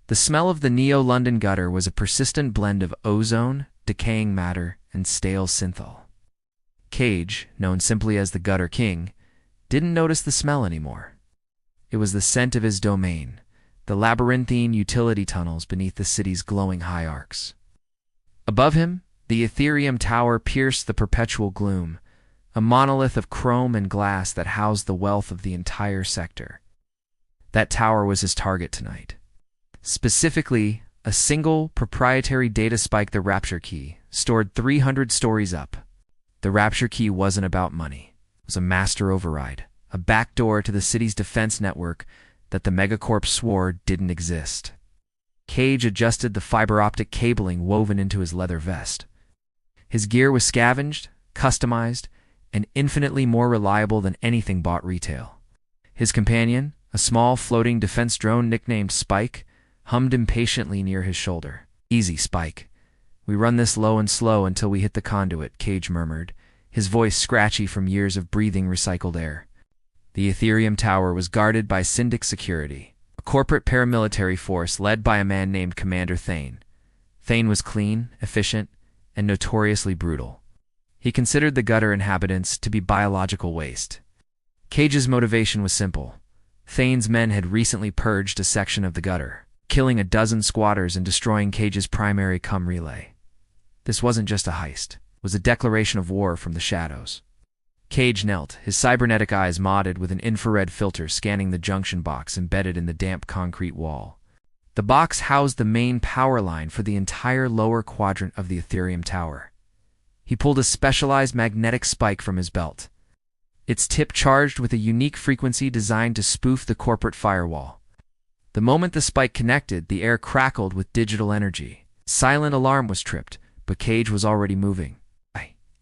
The smell of the Neo-London gutter was a persistent blend of ozone, decaying matter, and stale synthol. Cage, known simply as the Gutter King, didn't notice the smell anymore. It was the scent of his domain, the labyrinthine utility tunnels beneath the city's glowing high arcs. Above him, the Ethereum Tower pierced the perpetual gloom, a monolith of chrome and glass that housed the wealth of the entire sector. That tower was his target tonight. Specifically, a single proprietary data spike, the Rapture Key, stored 300 stories up. The Rapture Key wasn't about money. It was a master override, a backdoor to the city's defense network that the megacorp swore didn't exist. Cage adjusted the fiber-optic cabling woven into his leather vest. His gear was scavenged, customized, and infinitely more reliable than anything bought retail. His companion, a small floating defense drone nicknamed Spike, hummed impatiently near his shoulder. "Easy, Spike. We run this low and slow until we hit the conduit," Cage murmured, his voice scratchy from years of breathing recycled air. The Ethereum Tower was guarded by Syndic Security, a corporate paramilitary force led by a man named Commander Thane. Thane was clean, efficient, and notoriously brutal. He considered the gutter inhabitants to be biological waste. Cage's motivation was simple. Thane's men had recently purged a section of the gutter, killing a dozen squatters and destroying Cage's primary cum relay. This wasn't just a heist. It was a declaration of war from the shadows. Cage knelt, his cybernetic eyes modded with an infrared filter scanning the junction box embedded in the damp concrete wall. The box housed the main power line for the entire lower quadrant of the Ethereum Tower. He pulled a specialized magnetic spike from his belt, its tip charged with a unique frequency designed to spoof the corporate firewall. The moment the spike connected, the air crackled with digital energy. Silent alarm was tripped, but Cage was already moving.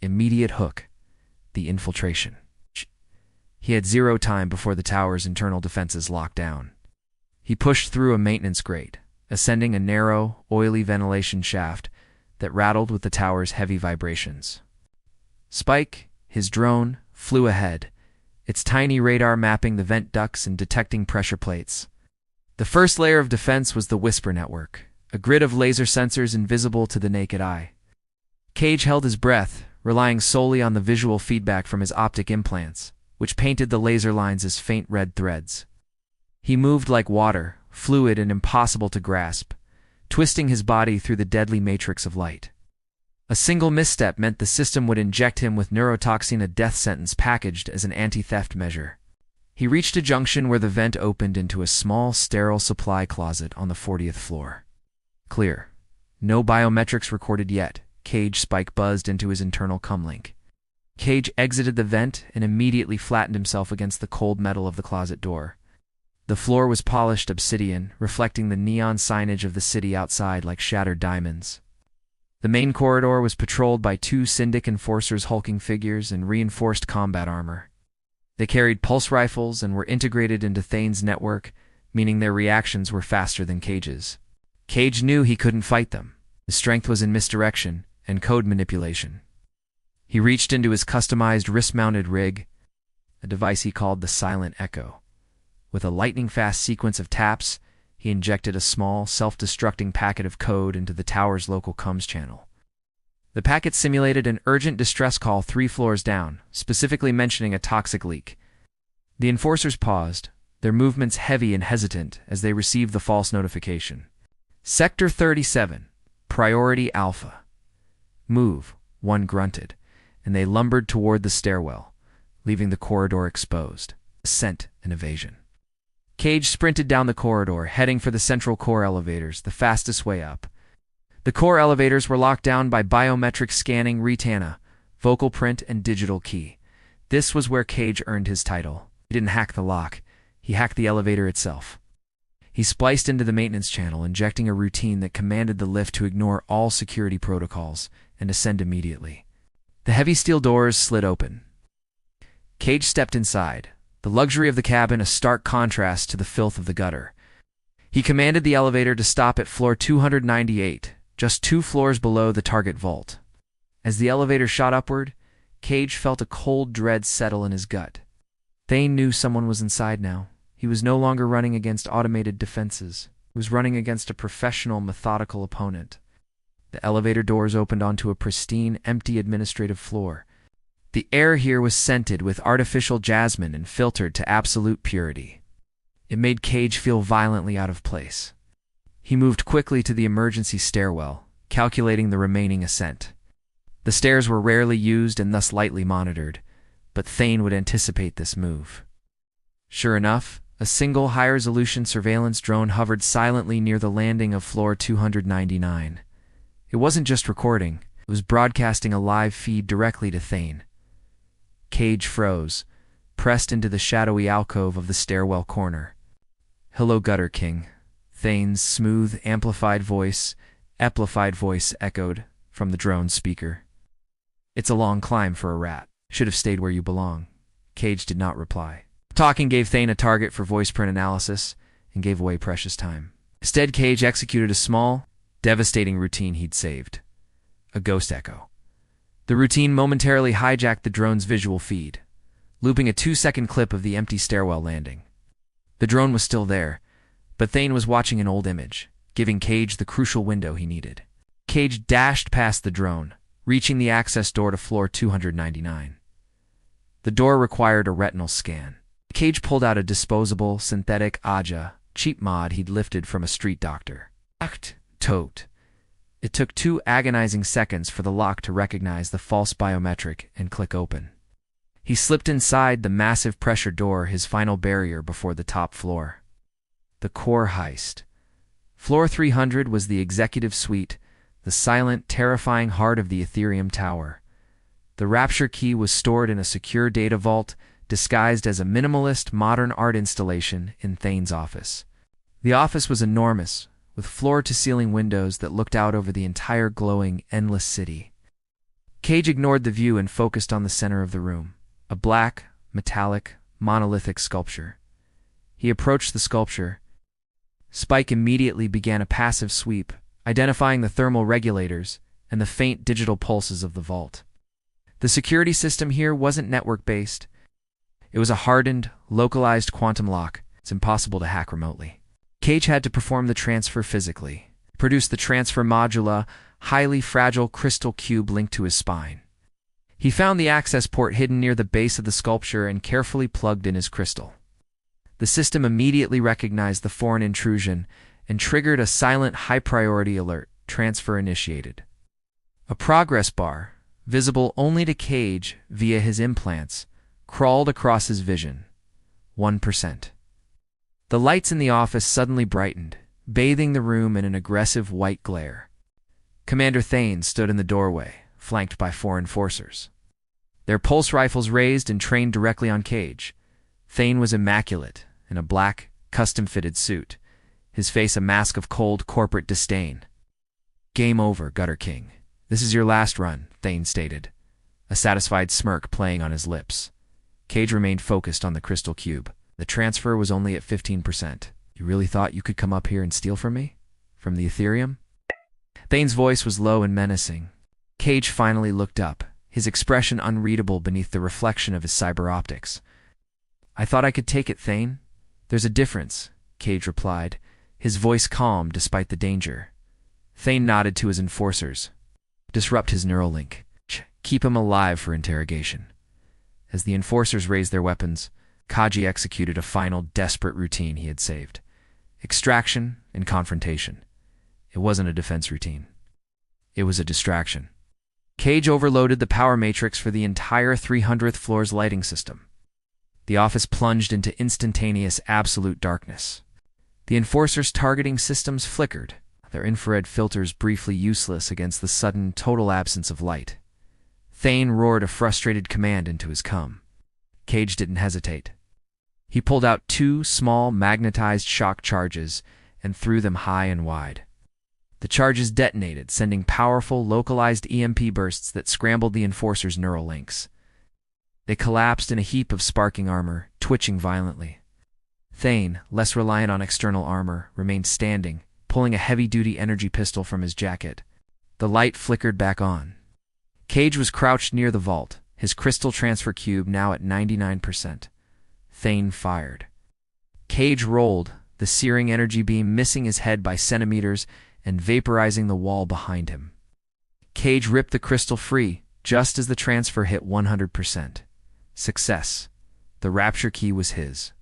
Immediate hook. The infiltration. He had zero time before the tower's internal defenses locked down. He pushed through a maintenance grate, ascending a narrow, oily ventilation shaft that rattled with the tower's heavy vibrations. Spike, his drone, flew ahead, its tiny radar mapping the vent ducts and detecting pressure plates. The first layer of defense was the Whisper Network, a grid of laser sensors invisible to the naked eye. Cage held his breath, relying solely on the visual feedback from his optic implants, which painted the laser lines as faint red threads. He moved like water, fluid and impossible to grasp, twisting his body through the deadly matrix of light. A single misstep meant the system would inject him with neurotoxin, a death sentence packaged as an anti-theft measure. He reached a junction where the vent opened into a small, sterile supply closet on the 40th floor. Clear. No biometrics recorded yet. Cage Spike buzzed into his internal comlink. Cage exited the vent and immediately flattened himself against the cold metal of the closet door. The floor was polished obsidian, reflecting the neon signage of the city outside like shattered diamonds. The main corridor was patrolled by 2 Syndic enforcers, hulking figures in reinforced combat armor. They carried pulse rifles and were integrated into Thane's network, meaning their reactions were faster than Cage's. Cage knew he couldn't fight them. His strength was in misdirection and code manipulation. He reached into his customized wrist-mounted rig, a device he called the Silent Echo. With a lightning-fast sequence of taps, he injected a small, self-destructing packet of code into the tower's local comms channel. The packet simulated an urgent distress call 3 floors down, specifically mentioning a toxic leak. The enforcers paused, their movements heavy and hesitant as they received the false notification. "Sector 37, Priority Alpha." "Move," one grunted, and they lumbered toward the stairwell, leaving the corridor exposed. Ascent and evasion. Cage sprinted down the corridor, heading for the central core elevators, the fastest way up. The core elevators were locked down by biometric scanning, retina, vocal print, and digital key. This was where Cage earned his title. He didn't hack the lock. He hacked the elevator itself. He spliced into the maintenance channel, injecting a routine that commanded the lift to ignore all security protocols and ascend immediately. The heavy steel doors slid open. Cage stepped inside, the luxury of the cabin a stark contrast to the filth of the gutter. He commanded the elevator to stop at floor 298, just 2 floors below the target vault. As the elevator shot upward, Cage felt a cold dread settle in his gut. Thane knew someone was inside now. He was no longer running against automated defenses. was running against a professional, methodical opponent. The elevator doors opened onto a pristine, empty administrative floor. The air here was scented with artificial jasmine and filtered to absolute purity. It made Cage feel violently out of place. He moved quickly to the emergency stairwell, calculating the remaining ascent. The stairs were rarely used and thus lightly monitored, but Thane would anticipate this move. Sure enough, a single high-resolution surveillance drone hovered silently near the landing of floor 299. It wasn't just recording, it was broadcasting a live feed directly to Thane. Cage froze, pressed into the shadowy alcove of the stairwell corner. "Hello, Gutter King," Thane's smooth, amplified voice echoed from the drone's speaker. "It's a long climb for a rat. Should have stayed where you belong." Cage did not reply. Talking gave Thane a target for voice print analysis and gave away precious time. Instead, Cage executed a small, devastating routine he'd saved. A ghost echo. The routine momentarily hijacked the drone's visual feed, looping a 2-second clip of the empty stairwell landing. The drone was still there, but Thane was watching an old image, giving Cage the crucial window he needed. Cage dashed past the drone, reaching the access door to floor 299. The door required a retinal scan. Cage pulled out a disposable, synthetic Aja, cheap mod he'd lifted from a street doctor. Tote. It took 2 agonizing seconds for the lock to recognize the false biometric and click open. He slipped inside the massive pressure door, his final barrier before the top floor. The core heist. Floor 300 was the executive suite, the silent, terrifying heart of the Ethereum Tower. The Rapture key was stored in a secure data vault, disguised as a minimalist, modern art installation in Thane's office. The office was enormous, with floor-to-ceiling windows that looked out over the entire glowing, endless city. Cage ignored the view and focused on the center of the room, a black, metallic, monolithic sculpture. He approached the sculpture. Spike immediately began a passive sweep, identifying the thermal regulators and the faint digital pulses of the vault. The security system here wasn't network-based. It was a hardened, localized quantum lock. It's impossible to hack remotely. Cage had to perform the transfer physically, produce the transfer modula, highly fragile crystal cube linked to his spine. He found the access port hidden near the base of the sculpture and carefully plugged in his crystal. The system immediately recognized the foreign intrusion and triggered a silent high-priority alert, transfer initiated. A progress bar, visible only to Cage via his implants, crawled across his vision. 1%. The lights in the office suddenly brightened, bathing the room in an aggressive white glare. Commander Thane stood in the doorway, flanked by 4 enforcers. Their pulse rifles raised and trained directly on Cage. Thane was immaculate, in a black, custom-fitted suit, his face a mask of cold corporate disdain. "Game over, Gutter King. This is your last run," Thane stated, a satisfied smirk playing on his lips. Cage remained focused on the crystal cube. The transfer was only at 15%. "You really thought you could come up here and steal from me? From the Ethereum?" Thane's voice was low and menacing. Cage finally looked up, his expression unreadable beneath the reflection of his cyber optics. "I thought I could take it, Thane. There's a difference," Cage replied, his voice calm despite the danger. Thane nodded to his enforcers. "Disrupt his neural link. Keep him alive for interrogation." As the enforcers raised their weapons, Kaji executed a final, desperate routine he had saved. Extraction and confrontation. It wasn't a defense routine. It was a distraction. Cage overloaded the power matrix for the entire 300th floor's lighting system. The office plunged into instantaneous, absolute darkness. The enforcers' targeting systems flickered, their infrared filters briefly useless against the sudden, total absence of light. Thane roared a frustrated command into his cum. Cage didn't hesitate. He pulled out 2 small, magnetized shock charges and threw them high and wide. The charges detonated, sending powerful, localized EMP bursts that scrambled the enforcers' neural links. They collapsed in a heap of sparking armor, twitching violently. Thane, less reliant on external armor, remained standing, pulling a heavy-duty energy pistol from his jacket. The light flickered back on. Cage was crouched near the vault, his crystal transfer cube now at 99%. Thane fired. Cage rolled, the searing energy beam missing his head by centimeters and vaporizing the wall behind him. Cage ripped the crystal free just as the transfer hit 100%. Success. The rapture key was his.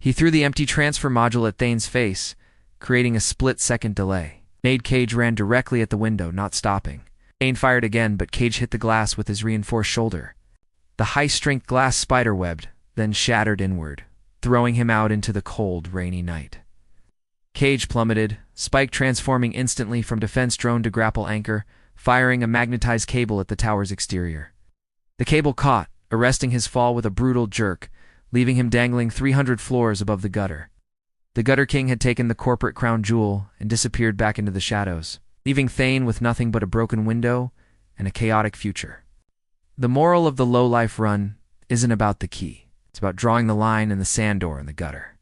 He threw the empty transfer module at Thane's face, creating a split-second delay. Cage ran directly at the window, not stopping. Thane fired again, but Cage hit the glass with his reinforced shoulder. The high-strength glass spiderwebbed, then shattered inward, throwing him out into the cold, rainy night. Cage plummeted, Spike transforming instantly from defense drone to grapple anchor, firing a magnetized cable at the tower's exterior. The cable caught, arresting his fall with a brutal jerk, leaving him dangling 300 floors above the gutter. The Gutter King had taken the corporate crown jewel and disappeared back into the shadows, leaving Thane with nothing but a broken window and a chaotic future. The moral of the low-life run isn't about the key. It's about drawing the line in the sand door in the gutter.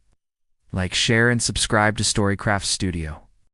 Like, share, and subscribe to Storycraft Studio.